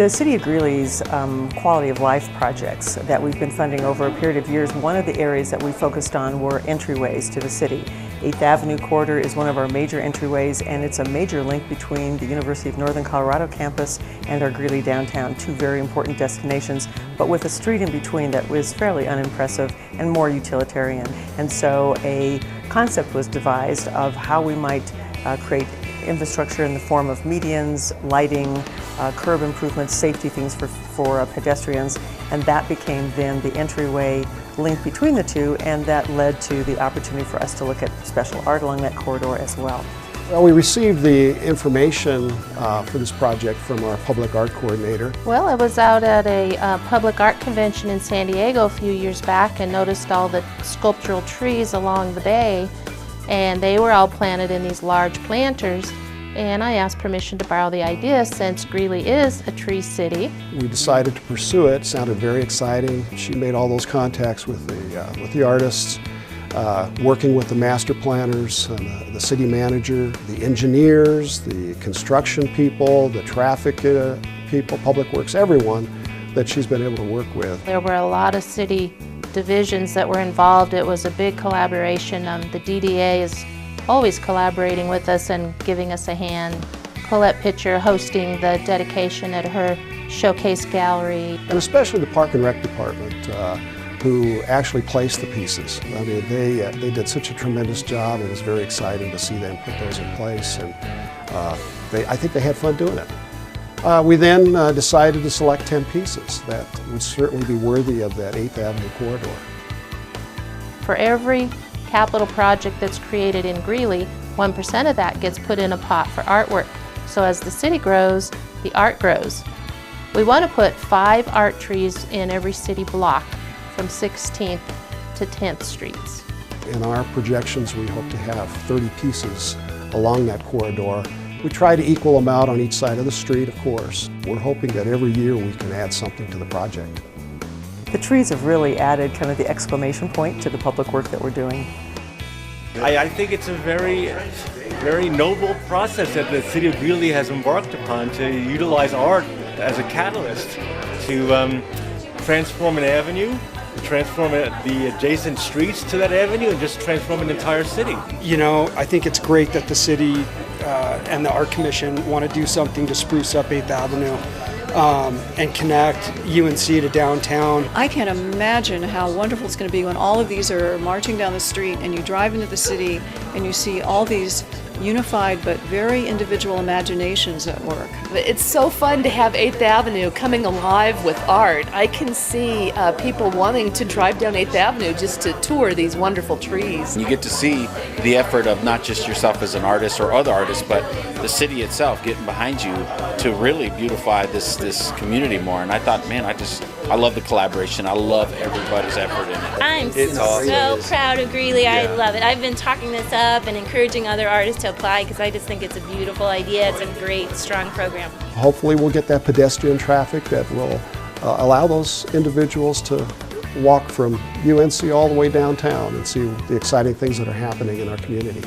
The City of Greeley's quality of life projects that we've been funding over a period of years, one of the areas that we focused on were entryways to the city. 8th Avenue corridor is one of our major entryways, and it's a major link between the University of Northern Colorado campus and our Greeley downtown, two very important destinations, but with a street in between that was fairly unimpressive and more utilitarian. And so a concept was devised of how we might create infrastructure in the form of medians, lighting, curb improvements, safety things for pedestrians, and that became then the entryway link between the two, and that led to the opportunity for us to look at special art along that corridor as well. Well, we received the information for this project from our public art coordinator. Well, I was out at a public art convention in San Diego a few years back and noticed all the sculptural trees along the bay, and they were all planted in these large planters. And I asked permission to borrow the idea since Greeley is a tree city. We decided to pursue it. It sounded very exciting. She made all those contacts with the artists, working with the master planners, the city manager, the engineers, the construction people, the traffic people, public works, everyone that she's been able to work with. There were a lot of city divisions that were involved. It was a big collaboration. The DDA is always collaborating with us and giving us a hand. Colette Pitcher hosting the dedication at her showcase gallery. And especially the Park and Rec Department, who actually placed the pieces. I mean, they did such a tremendous job. It was very exciting to see them put those in place, and I think they had fun doing it. We then decided to select 10 pieces that would certainly be worthy of that 8th Avenue corridor. For every capital project that's created in Greeley, 1% of that gets put in a pot for artwork. So as the city grows, the art grows. We want to put 5 art trees in every city block from 16th to 10th Streets. In our projections, we hope to have 30 pieces along that corridor. We try to equal them out on each side of the street, of course. We're hoping that every year we can add something to the project. The trees have really added kind of the exclamation point to the public work that we're doing. I think it's a very noble process that the City of Greeley has embarked upon to utilize art as a catalyst to transform an avenue, transform the adjacent streets to that avenue, and just transform an entire city. You know, I think it's great that the city and the Art Commission want to do something to spruce up 8th Avenue. And connect UNC to downtown. I can't imagine how wonderful it's going to be when all of these are marching down the street and you drive into the city and you see all these unified but very individual imaginations at work. It's so fun to have 8th Avenue coming alive with art. I can see people wanting to drive down 8th Avenue just to tour these wonderful trees. You get to see the effort of not just yourself as an artist or other artists, but the city itself getting behind you to really beautify this community more. And I thought, man, I love the collaboration. I love everybody's effort in it. I'm so proud of Greeley. Yeah. I love it. I've been talking this up and encouraging other artists to apply because I just think it's a beautiful idea. It's a great, strong program. Hopefully we'll get that pedestrian traffic that will allow those individuals to walk from UNC all the way downtown and see the exciting things that are happening in our community.